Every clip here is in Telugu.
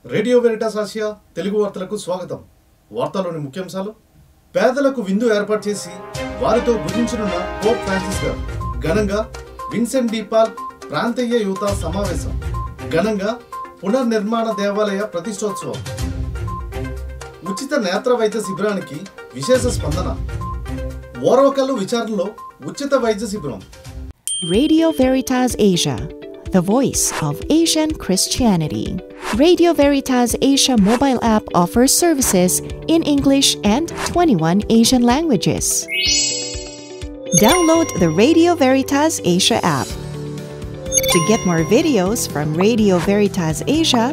రేడియో వెరిటాస్ ఆసియా తెలుగు వార్తలకు స్వాగతం. వార్తల్లోని ముఖ్యాంశాలు. పేదలకు విందు ఏర్పాటు చేసి వారితో భుజించనున్న పోప్ ఫ్రాన్సిస్ గారు. ఘనంగా విన్సెంట్ డి పాల్ ప్రాంతీయ యువత సమావేశం. ఘనంగా పునర్నిర్మాణ దేవాలయ ప్రతిష్టోత్సవం. ఉచిత నేత్ర వైద్య శిబిరానికి విశేష స్పందన. ఓర్వకల్లు విచారణలో ఉచిత వైద్య శిబిరం. Radio Veritas Asia, the voice of Asian Christianity. Radio Veritas Asia mobile app offers services in English and 21 Asian languages. Download the Radio Veritas Asia app. To get more videos from Radio Veritas Asia,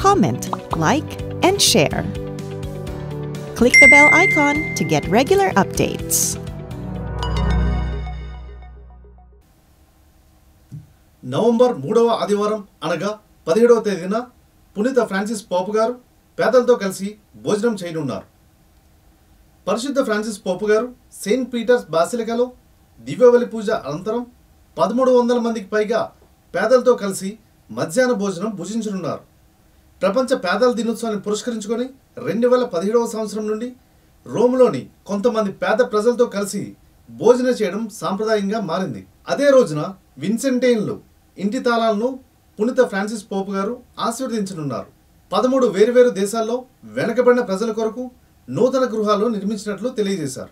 comment, like, and share. Click the bell icon to get regular updates. November 3వ ఆదివారం అనగా 17వ తేదీన పునీత ఫ్రాన్సిస్ పోపు గారు పేదలతో కలిసి భోజనం చేయనున్నారు. పరిశుద్ధ ఫ్రాన్సిస్ పోపు గారు సెయింట్ పీటర్స్ బాసిలికాలో దివ్యబలి పూజ అనంతరం 1300 మందికి పైగా పేదలతో కలిసి మధ్యాహ్న భోజనం భుజించనున్నారు. ప్రపంచ పేదల దినోత్సవాన్ని పురస్కరించుకొని 2017వ సంవత్సరం నుండి రోమ్లోని కొంతమంది పేద ప్రజలతో కలిసి భోజనం చేయడం సాంప్రదాయంగా మారింది. అదే రోజున విన్సెంటైన్లు ఇంటి తాళాలను పునీత ఫ్రాన్సిస్ పోపు గారు ఆశీర్వదించనున్నారు. 13 వేరువేరు దేశాల్లో వెనకబడిన ప్రజల కొరకు నూతన గృహాలు నిర్మించినట్లు తెలియజేశారు.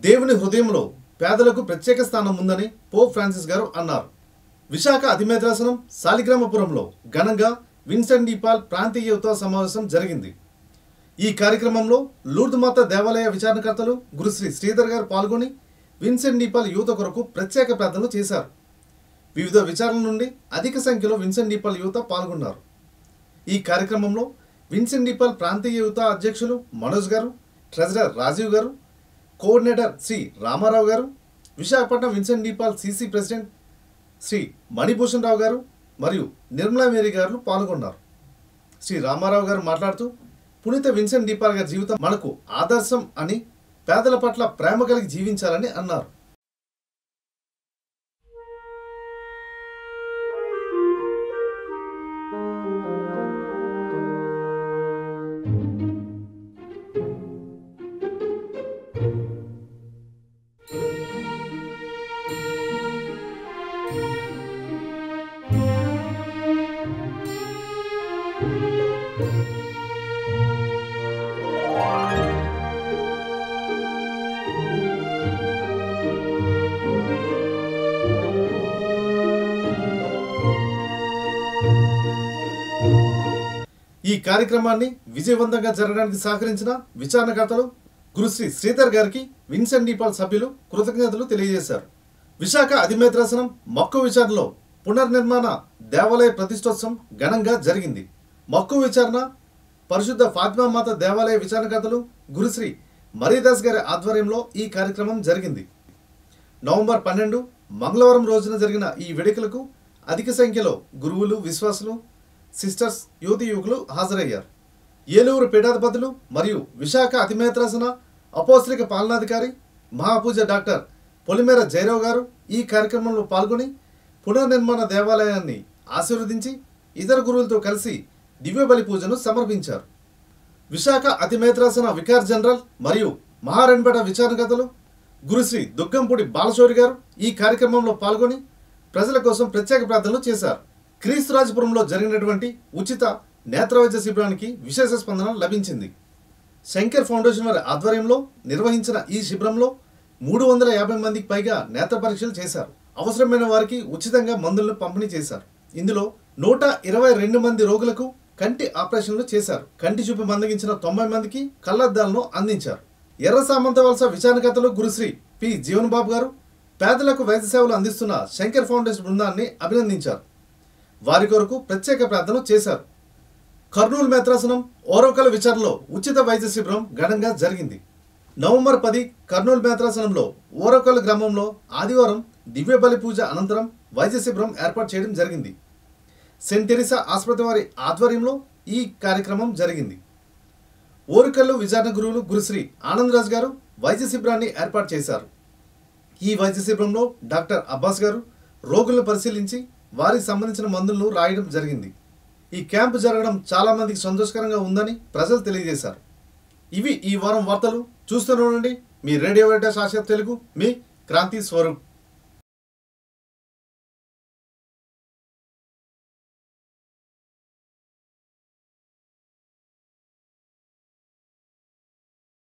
దేవుని హృదయంలో పేదలకు ప్రత్యేక స్థానం ఉందని పోప్ ఫ్రాన్సిస్ గారు అన్నారు. విశాఖ అతిమేద్రాసనం సాలిగ్రామపురంలో ఘనంగా విన్సెంట్ డి పాల్ ప్రాంతీయ యువత సమావేశం జరిగింది. ఈ కార్యక్రమంలో లూర్దు మాత దేవాలయ విచారణకర్తలు గురుశ్రీ శ్రీధర్ గారు పాల్గొని విన్సెంట్ డి పాల్ యువత కొరకు ప్రత్యేక ప్రార్థనలు చేశారు. వివిధ విచారణల నుండి అధిక సంఖ్యలో విన్సెంట్ డి పాల్ యువత పాల్గొన్నారు. ఈ కార్యక్రమంలో విన్సెంట్ డి పాల్ ప్రాంతీయ యువత అధ్యక్షులు మనోజ్ గారు, ట్రెజరర్ రాజీవ్ గారు, కోఆర్డినేటర్ శ్రీ రామారావు గారు, Visakhapatnam Vincent de Paul CC president Shri Manibhushan Rao గారు మరియు నిర్మలా మేరీ గారు పాల్గొన్నారు. శ్రీ రామారావు గారు మాట్లాడుతూ పునీత విన్సెంట్ డి పాల్ గారి జీవితం మనకు ఆదర్శం అని, పేదల పట్ల ప్రేమ కలిగి జీవించాలని అన్నారు. ఈ కార్యక్రమాన్ని విజయవంతంగా జరగడానికి సహకరించిన విచారణకర్తలు గురుశ్రీ శ్రీధర్ గారికి విన్సెంట్ డి పాల్ సభ్యులు కృతజ్ఞతలు తెలియజేశారు. విశాఖ అధిమేత్రాసనం మక్కువ విచారణలో పునర్నిర్మాణ దేవాలయ ప్రతిష్టోత్సవం ఘనంగా జరిగింది. మక్కువ విచారణ పరిశుద్ధ ఫాతిమా మాత దేవాలయ విచారణకర్తలు గురుశ్రీ మరీదాస్ గారి ఆధ్వర్యంలో ఈ కార్యక్రమం జరిగింది. నవంబర్ 12 మంగళవారం రోజున జరిగిన ఈ వేడుకలకు అధిక సంఖ్యలో గురువులు, విశ్వాసులు, సిస్టర్స్, యువతి యువకులు హాజరయ్యారు. ఏలూరు పీఠాధిపతులు మరియు విశాఖ అతిమేత్రాసన అపోస్తలిక పాలనాధికారి మహాపూజ డాక్టర్ పొలిమేర జయరావు గారు ఈ కార్యక్రమంలో పాల్గొని పునర్నిర్మాణ దేవాలయాన్ని ఆశీర్వదించి ఇతర గురువులతో కలిసి దివ్యబలి పూజను సమర్పించారు. విశాఖ అతిమేత్రాసన వికార్ జనరల్ మరియు మహారణ్పేట విచారణకర్తలు గురుశ్రీ దుగ్గంపూడి బాలశౌరి గారు ఈ కార్యక్రమంలో పాల్గొని ప్రజల కోసం ప్రత్యేక ప్రార్థనలు చేశారు. క్రీస్తురాజపురంలో జరిగినటువంటి ఉచిత నేత్రవైద్య శిబిరానికి విశేష స్పందన లభించింది. శంకర్ ఫౌండేషన్ వారి ఆధ్వర్యంలో నిర్వహించిన ఈ శిబిరంలో 350 మందికి పైగా నేత్ర పరీక్షలు చేశారు. అవసరమైన వారికి ఉచితంగా మందులను పంపిణీ చేశారు. ఇందులో 122 మంది రోగులకు కంటి ఆపరేషన్లు చేశారు. కంటి చూపు మందగించిన 90 మందికి కళ్లద్దాలను అందించారు. ఎర్ర సామంతవలస విచారణకర్తలు గురుశ్రీ పి జీవన్ బాబు గారు పేదలకు వైద్య సేవలు అందిస్తున్న శంకర్ ఫౌండేషన్ బృందాన్ని అభినందించారు. వారి కొరకు ప్రత్యేక ప్రార్థనలు చేశారు. కర్నూలు మేత్రాసనం ఓర్వకల్లు విచారణలో ఉచిత వైద్య శిబిరం ఘనంగా జరిగింది. నవంబర్ 10 కర్నూలు మేత్రాసనంలో ఓర్వకల్లు గ్రామంలో ఆదివారం దివ్యబలి పూజ అనంతరం వైద్య శిబిరం ఏర్పాటు చేయడం జరిగింది. సెయింట్ తెరిసా ఆసుపత్రి వారి ఆధ్వర్యంలో ఈ కార్యక్రమం జరిగింది. ఓర్వకల్లు విచారణ గురువులు గురుశ్రీ ఆనందరాజ్ గారు వైద్య శిబిరాన్ని ఏర్పాటు చేశారు. ఈ వైద్య శిబిరంలో డాక్టర్ అబ్బాస్ గారు రోగులను పరిశీలించి వారికి సంబంధించిన మందులను రాయడం జరిగింది. ఈ క్యాంపు జరగడం చాలా మందికి సంతోషకరంగా ఉందని ప్రజలు తెలియజేశారు. ఇవి ఈ వారం వార్తలు. చూస్తూనే ఉండండి మీ రేడియో వెరిటాస్ ఆసియా తెలుగు. మీ క్రాంతి స్వరూప్.